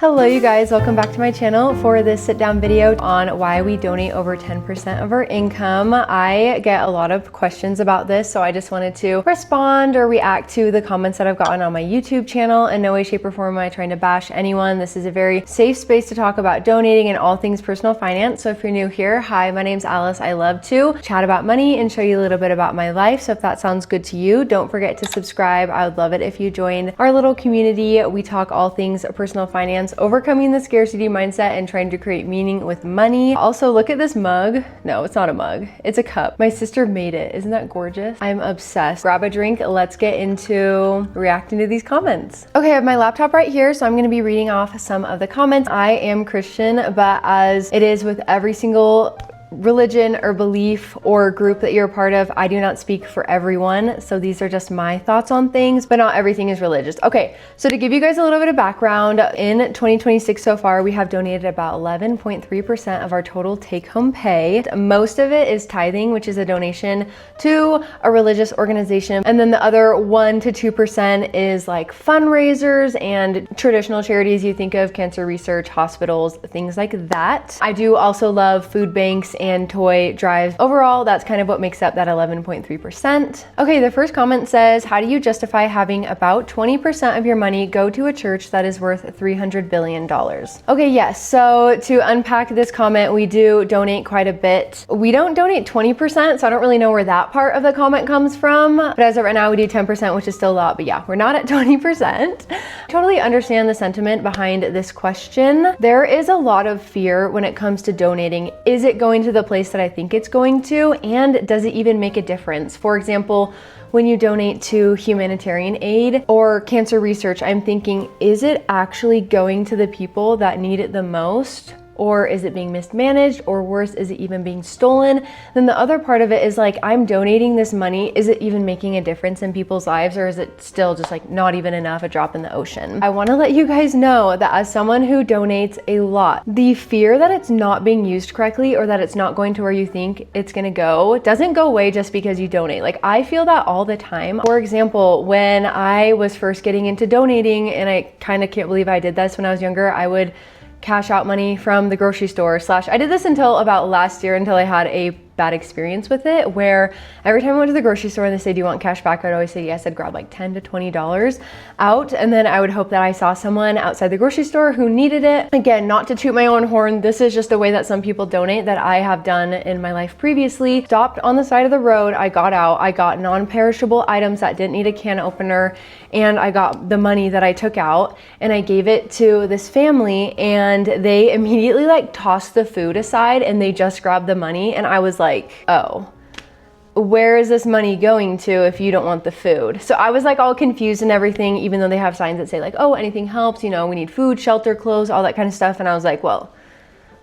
Hello you guys, welcome back to my channel for this sit down video on why we donate over 10% of our income. I get a lot of questions about this, so I just wanted to respond or react to the comments that I've gotten on my YouTube channel. In no way, shape, or form am I trying to bash anyone. This is a very safe space to talk about donating and all things personal finance. So if you're new here, hi, my name's Alice. I love to chat about money and show you a little bit about my life. So if that sounds good to you, don't forget to subscribe. I would love it if you join our little community. We talk all things personal finance, overcoming the scarcity mindset, and trying to create meaning with money. Also, look at this mug. No, it's not a mug. It's a cup. My sister made it. Isn't that gorgeous? I'm obsessed. Grab a drink. Let's get into reacting to these comments. Okay, I have my laptop right here, so I'm going to be reading off some of the comments. I am Christian, but as it is with every single religion or belief or group that you're a part of, I do not speak for everyone. So these are just my thoughts on things, but not everything is religious. Okay, so to give you guys a little bit of background, in 2026 so far, we have donated about 11.3% of our total take-home pay. Most of it is tithing, which is a donation to a religious organization. And then the other 1 to 2% is like fundraisers and traditional charities you think of, cancer research, hospitals, things like that. I do also love food banks and toy drives. Overall, that's kind of what makes up that 11.3%. Okay, the first comment says, how do you justify having about 20% of your money go to a church that is worth $300 billion? Okay, yes, so to unpack this comment, we do donate quite a bit. We don't donate 20%, so I don't really know where that part of the comment comes from. But as of right now, we do 10%, which is still a lot, but yeah, we're not at 20%. Totally understand the sentiment behind this question. There is a lot of fear when it comes to donating. Is it going to the place that I think it's going to, and does it even make a difference? For example, when you donate to humanitarian aid or cancer research, I'm thinking, is it actually going to the people that need it the most? Or is it being mismanaged? Or worse, is it even being stolen? Then the other part of it is like, I'm donating this money. Is it even making a difference in people's lives? Or is it still just like not even enough, a drop in the ocean? I wanna let you guys know that as someone who donates a lot, the fear that it's not being used correctly or that it's not going to where you think it's gonna go doesn't go away just because you donate. Like, I feel that all the time. For example, when I was first getting into donating, and I kind of can't believe I did this when I was younger, I would cash out money from the grocery store / I did this until about last year, until I had a bad experience with it, where every time I went to the grocery store and they say, do you want cash back? I'd always say yes. I'd grab like $10 to $20 out, and then I would hope that I saw someone outside the grocery store who needed it. Again, not to toot my own horn, this is just a way that some people donate that I have done in my life previously. Stopped on the side of the road, I got out, I got non-perishable items that didn't need a can opener, and I got the money that I took out and I gave it to this family, and they immediately like tossed the food aside and they just grabbed the money, and I was like, oh, where is this money going to if you don't want the food? So I was like all confused and everything, even though they have signs that say like, oh, anything helps, you know, we need food, shelter, clothes, all that kind of stuff. And I was like, well,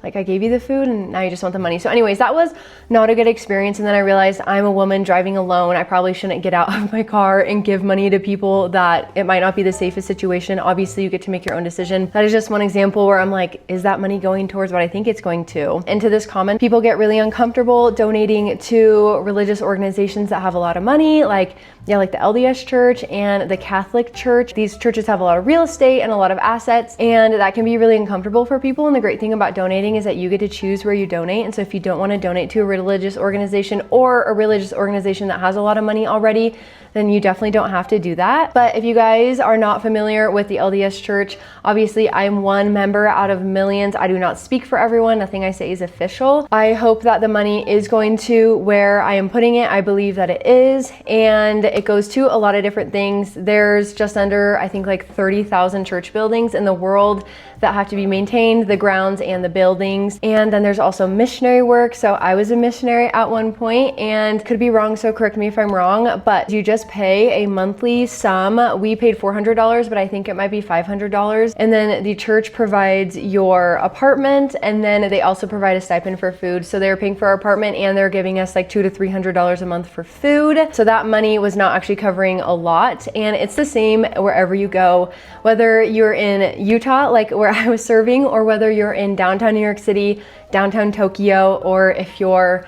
like, I gave you the food and now you just want the money. So anyways, that was not a good experience. And then I realized I'm a woman driving alone. I probably shouldn't get out of my car and give money to people that it might not be the safest situation. Obviously, you get to make your own decision. That is just one example where I'm like, is that money going towards what I think it's going to? And to this comment, people get really uncomfortable donating to religious organizations that have a lot of money, like the LDS Church and the Catholic Church. These churches have a lot of real estate and a lot of assets, and that can be really uncomfortable for people. And the great thing about donating is that you get to choose where you donate. And so if you don't want to donate to a religious organization or a religious organization that has a lot of money already, then you definitely don't have to do that. But if you guys are not familiar with the LDS Church, obviously I'm one member out of millions. I do not speak for everyone. Nothing I say is official. I hope that the money is going to where I am putting it. I believe that it is, and it goes to a lot of different things. There's just under, I think, like 30,000 church buildings in the world that have to be maintained, the grounds and the buildings. And then there's also missionary work. So I was a missionary at one point, and could be wrong, so correct me if I'm wrong, but you just pay a monthly sum. We paid $400, but I think it might be $500. And then the church provides your apartment, and then they also provide a stipend for food. So they're paying for our apartment and they're giving us like $200 to $300 a month for food. So that money was not actually covering a lot. And it's the same wherever you go, whether you're in Utah, like where I was serving, or whether you're in downtown New York City, downtown Tokyo, or if you're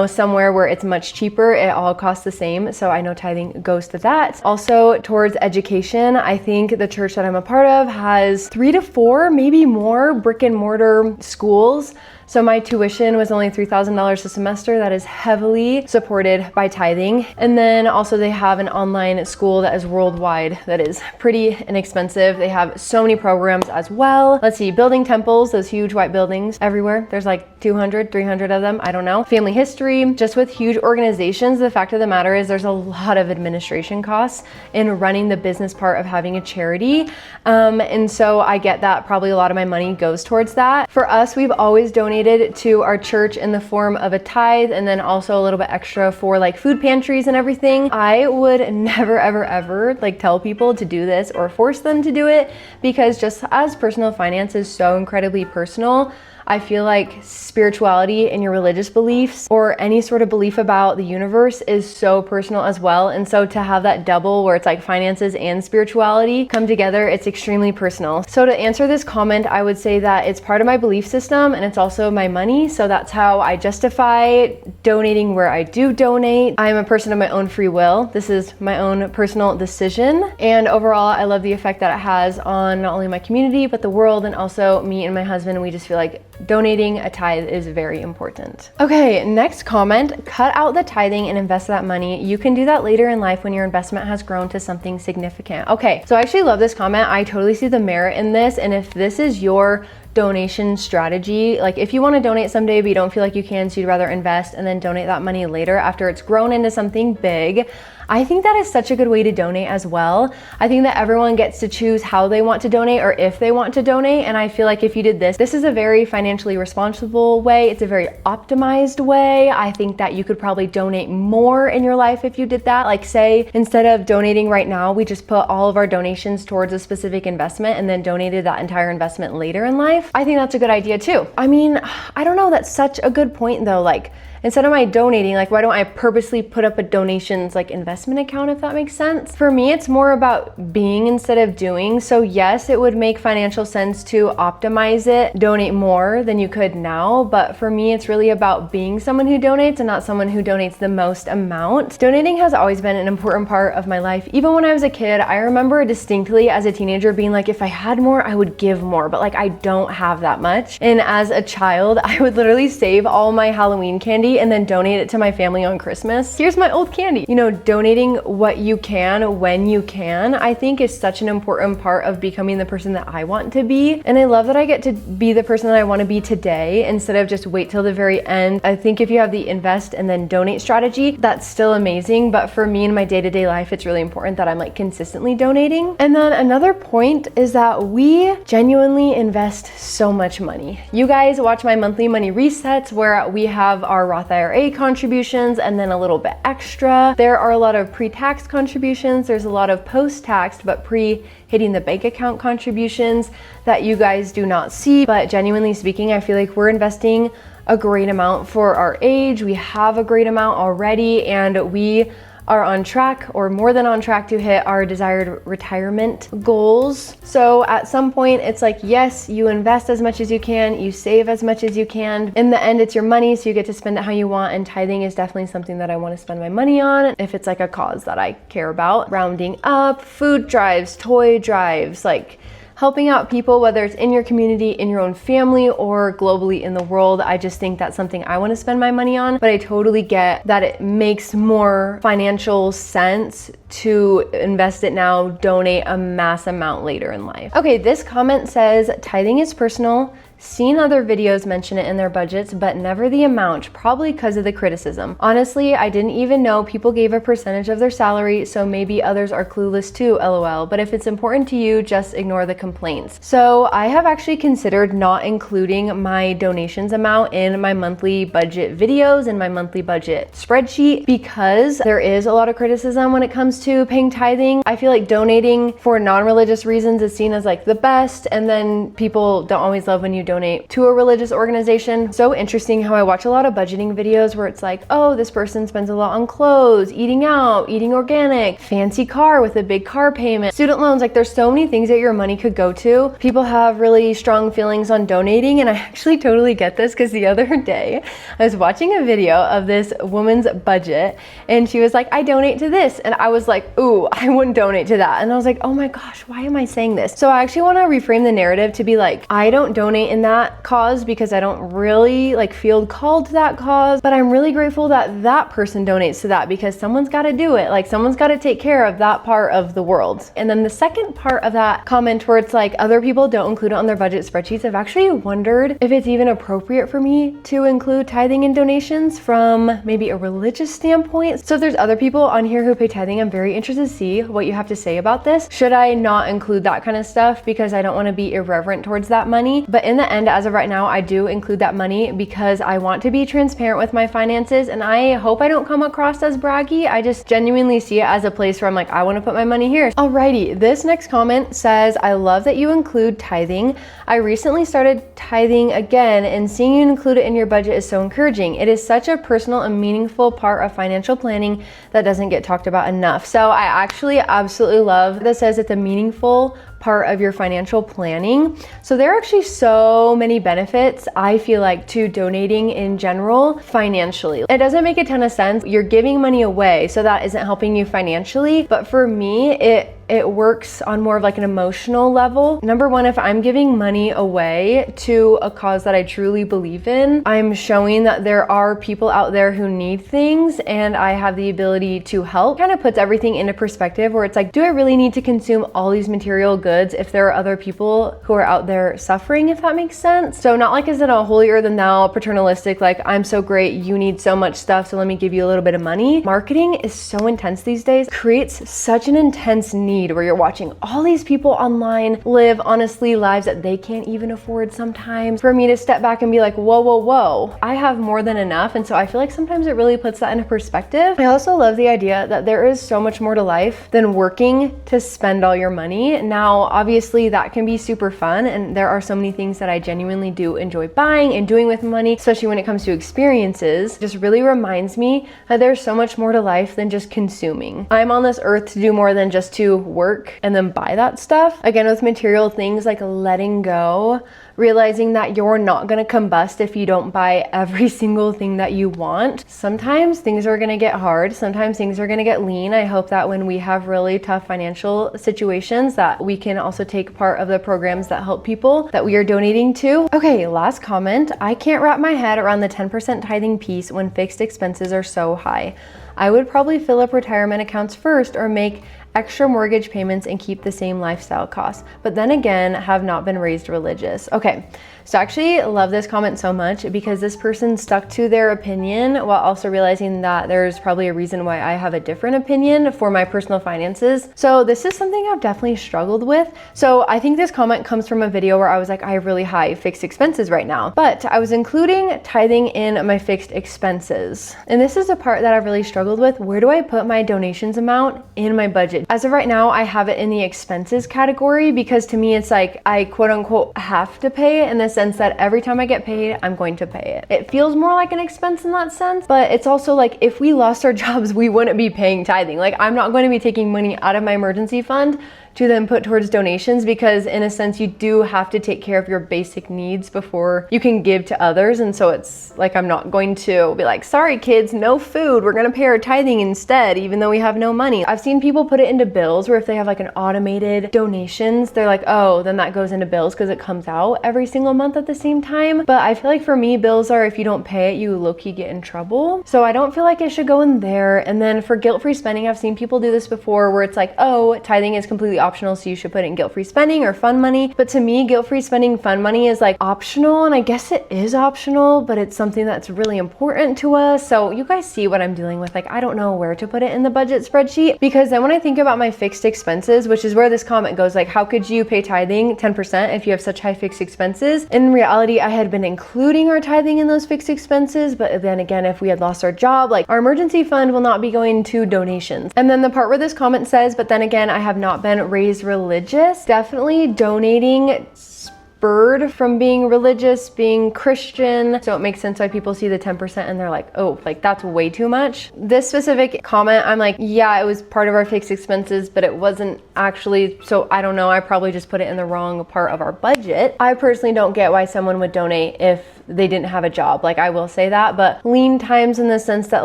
somewhere where it's much cheaper, it all costs the same. So I know tithing goes to that. Also towards education, I think the church that I'm a part of has 3 to 4, maybe more brick and mortar schools. So my tuition was only $3,000 a semester. That is heavily supported by tithing. And then also they have an online school that is worldwide that is pretty inexpensive. They have so many programs as well. Let's see, building temples, those huge white buildings everywhere. There's like 200, 300 of them. I don't know. Family history, just with huge organizations, the fact of the matter is there's a lot of administration costs in running the business part of having a charity. And so I get that probably a lot of my money goes towards that. For us, we've always donated to our church in the form of a tithe, and then also a little bit extra for like food pantries and everything. I would never ever like tell people to do this or force them to do it, because just as personal finance is so incredibly personal, I feel like spirituality and your religious beliefs or any sort of belief about the universe is so personal as well. And so to have that double where it's like finances and spirituality come together, it's extremely personal. So to answer this comment, I would say that it's part of my belief system and it's also my money. So that's how I justify donating where I do donate. I'm a person of my own free will. This is my own personal decision. And overall, I love the effect that it has on not only my community, but the world, and also me and my husband. We just feel like donating a tithe is very important. Okay, next comment, cut out the tithing and invest that money. You can do that later in life when your investment has grown to something significant. Okay, so I actually love this comment. I totally see the merit in this. And if this is your donation strategy, like if you want to donate someday but you don't feel like you can, so you'd rather invest and then donate that money later after it's grown into something big, I think that is such a good way to donate as well. I think that everyone gets to choose how they want to donate or if they want to donate. And I feel like if you did this, this is a very financially responsible way. It's a very optimized way. I think that you could probably donate more in your life if you did that. Like say, instead of donating right now, we just put all of our donations towards a specific investment and then donated that entire investment later in life. I think that's a good idea too. I mean, I don't know, that's such a good point though. Like, instead of my donating, like why don't I purposely put up a donations like investment account, if that makes sense? For me, it's more about being instead of doing. So yes, it would make financial sense to optimize it, donate more than you could now. But for me, it's really about being someone who donates and not someone who donates the most amount. Donating has always been an important part of my life. Even when I was a kid, I remember distinctly as a teenager being like, if I had more, I would give more, but like I don't have that much. And as a child, I would literally save all my Halloween candy and then donate it to my family on Christmas. Here's my old candy. Donating what you can when you can, I think is such an important part of becoming the person that I want to be. And I love that I get to be the person that I want to be today instead of just wait till the very end. I think if you have the invest and then donate strategy, that's still amazing. But for me in my day-to-day life, it's really important that I'm like consistently donating. And then another point is that we genuinely invest so much money. You guys watch my monthly money resets where we have our Roth IRA contributions and then a little bit extra. There are a lot of pre-tax contributions. There's a lot of post-taxed but pre-hitting the bank account contributions that you guys do not see. But genuinely speaking, I feel like we're investing a great amount for our age. We have a great amount already, and we are on track or more than on track to hit our desired retirement goals. So at some point it's like, yes, you invest as much as you can, you save as much as you can. In the end, it's your money, so you get to spend it how you want. And tithing is definitely something that I want to spend my money on if it's like a cause that I care about. Rounding up, food drives, toy drives, like helping out people, whether it's in your community, in your own family, or globally in the world. I just think that's something I want to spend my money on, but I totally get that it makes more financial sense to invest it now, donate a mass amount later in life. Okay, this comment says, tithing is personal. Seen other videos mention it in their budgets, but never the amount, probably because of the criticism. Honestly, I didn't even know people gave a percentage of their salary, so maybe others are clueless too, lol. But if it's important to you, just ignore the complaints. So I have actually considered not including my donations amount in my monthly budget videos and my monthly budget spreadsheet because there is a lot of criticism when it comes comes to paying tithing. I feel like donating for non-religious reasons is seen as like the best, and then people don't always love when you donate to a religious organization. So interesting how I watch a lot of budgeting videos where it's like, oh, this person spends a lot on clothes, eating out, eating organic, fancy car with a big car payment, student loans. Like there's so many things that your money could go to. People have really strong feelings on donating, and I actually totally get this because the other day I was watching a video of this woman's budget and she was like, I donate to this, and I was like, ooh, I wouldn't donate to that. And I was like, oh my gosh, why am I saying this? So I actually want to reframe the narrative to be like, I don't donate in that cause because I don't really like feel called to that cause, but I'm really grateful that that person donates to that because someone's got to do it. Like someone's got to take care of that part of the world. And then the second part of that comment where it's like other people don't include it on their budget spreadsheets, I've actually wondered if it's even appropriate for me to include tithing and donations from maybe a religious standpoint. So if there's other people on here who pay tithing, I'm very interested to see what you have to say about this. Should I not include that kind of stuff because I don't want to be irreverent towards that money? But in the end, as of right now, I do include that money because I want to be transparent with my finances, and I hope I don't come across as braggy. I just genuinely see it as a place where I'm like, I want to put my money here. Alrighty, this next comment says, I love that you include tithing. I recently started tithing again, and seeing you include it in your budget is so encouraging. It is such a personal and meaningful part of financial planning that doesn't get talked about enough. So I actually absolutely love that says it's a meaningful part of your financial planning. So there are actually so many benefits, I feel like, to donating in general financially. It doesn't make a ton of sense. You're giving money away, so that isn't helping you financially. But for me, it works on more of like an emotional level. Number one, if I'm giving money away to a cause that I truly believe in, I'm showing that there are people out there who need things and I have the ability to help. Kind of puts everything into perspective where it's like, do I really need to consume all these material goods if there are other people who are out there suffering, if that makes sense? So not like is it a holier than thou, paternalistic, like I'm so great, you need so much stuff, so let me give you a little bit of money. Marketing is so intense these days, creates such an intense need where you're watching all these people online live honestly lives that they can't even afford sometimes. For me to step back and be like, whoa, whoa, whoa, I have more than enough. And so I feel like sometimes it really puts that into perspective. I also love the idea that there is so much more to life than working to spend all your money. Now, obviously that can be super fun, and there are so many things that I genuinely do enjoy buying and doing with money, especially when it comes to experiences. It just really reminds me that there's so much more to life than just consuming. I'm on this earth to do more than just to work and then buy that stuff. Again, with material things, like letting go, realizing that you're not gonna combust if you don't buy every single thing that you want. Sometimes things are gonna get hard. Sometimes things are gonna get lean. I hope that when we have really tough financial situations that we can also take part of the programs that help people that we are donating to. Okay, last comment. I can't wrap my head around the 10% tithing piece when fixed expenses are so high. I would probably fill up retirement accounts first or make extra mortgage payments and keep the same lifestyle costs, but then again, have not been raised religious. Okay, so I actually love this comment so much because this person stuck to their opinion while also realizing that there's probably a reason why I have a different opinion for my personal finances. So this is something I've definitely struggled with. So I think this comment comes from a video where I was like, I have really high fixed expenses right now, but I was including tithing in my fixed expenses. And this is a part that I've really struggled with. Where do I put my donations amount in my budget? As of right now, I have it in the expenses category because to me, it's like I quote unquote have to pay it in the sense that every time I get paid, I'm going to pay it. It feels more like an expense in that sense, but it's also like if we lost our jobs, we wouldn't be paying tithing. Like I'm not going to be taking money out of my emergency fund to then put towards donations because in a sense you do have to take care of your basic needs before you can give to others. And so it's like I'm not going to be like, sorry kids, no food, we're gonna pay our tithing instead even though we have no money. I've seen people put it into bills where if they have like an automated donations, they're like, oh, then that goes into bills because it comes out every single month at the same time. But I feel like for me, bills are if you don't pay it, you low-key get in trouble. So I don't feel like it should go in there. And then for guilt-free spending, I've seen people do this before where it's like, oh, tithing is completely optional, so you should put it in guilt-free spending or fun money. But to me, guilt-free spending, fun money is like optional, and I guess it is optional, but it's something that's really important to us. So you guys see what I'm dealing with. Like, I don't know where to put it in the budget spreadsheet, because then when I think about my fixed expenses, which is where this comment goes, like, how could you pay tithing 10% if you have such high fixed expenses? In reality, I had been including our tithing in those fixed expenses, but then again, if we had lost our job, like, our emergency fund will not be going to donations. And then the part where this comment says, but then again, I have not been raised religious, definitely donating spurred from being religious, being Christian. So it makes sense why people see the 10% and they're like, oh, like that's way too much. This specific comment, I'm like, yeah, it was part of our fixed expenses, but it wasn't actually, so I don't know, I probably just put it in the wrong part of our budget. I personally don't get why someone would donate if they didn't have a job. Like, I will say that, but lean times in the sense that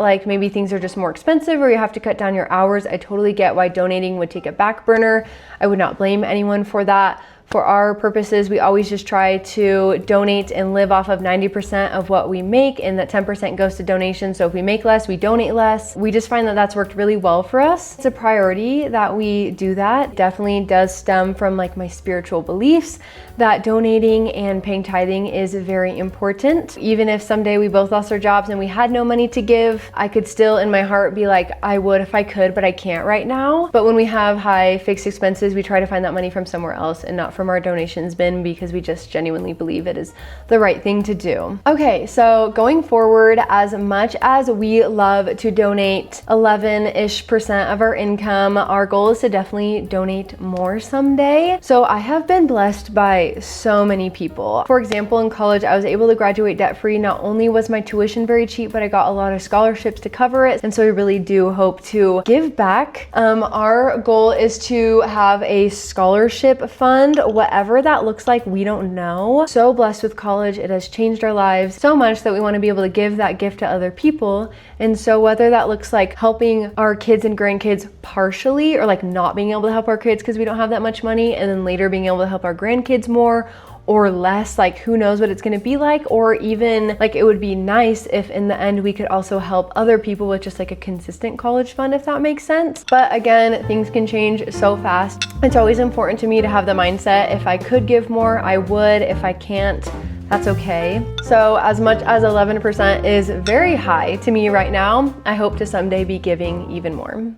like maybe things are just more expensive or you have to cut down your hours. I totally get why donating would take a back burner. I would not blame anyone for that. For our purposes, we always just try to donate and live off of 90% of what we make, and that 10% goes to donations. So if we make less, we donate less. We just find that that's worked really well for us. It's a priority that we do that. Definitely does stem from like my spiritual beliefs that donating and paying tithing is very important. Even if someday we both lost our jobs and we had no money to give, I could still in my heart be like, I would if I could, but I can't right now. But when we have high fixed expenses, we try to find that money from somewhere else and not from our donations bin, because we just genuinely believe it is the right thing to do. Okay, so going forward, as much as we love to donate 11-ish% of our income, our goal is to definitely donate more someday. So I have been blessed by so many people. For example, in college, I was able to graduate debt-free. Not only was my tuition very cheap, but I got a lot of scholarships to cover it. And so I really do hope to give back. Our goal is to have a scholarship fund, whatever that looks like, we don't know. So blessed with college. It has changed our lives so much that we want to be able to give that gift to other people. And so whether that looks like helping our kids and grandkids partially, or like not being able to help our kids because we don't have that much money, and then later being able to help our grandkids more or less, like who knows what it's going to be like. Or even like, it would be nice if in the end we could also help other people with just like a consistent college fund, if that makes sense. But again, things can change so fast. It's always important to me to have the mindset, if I could give more, I would. If I can't, that's okay. So as much as 11% is very high to me right now, I hope to someday be giving even more.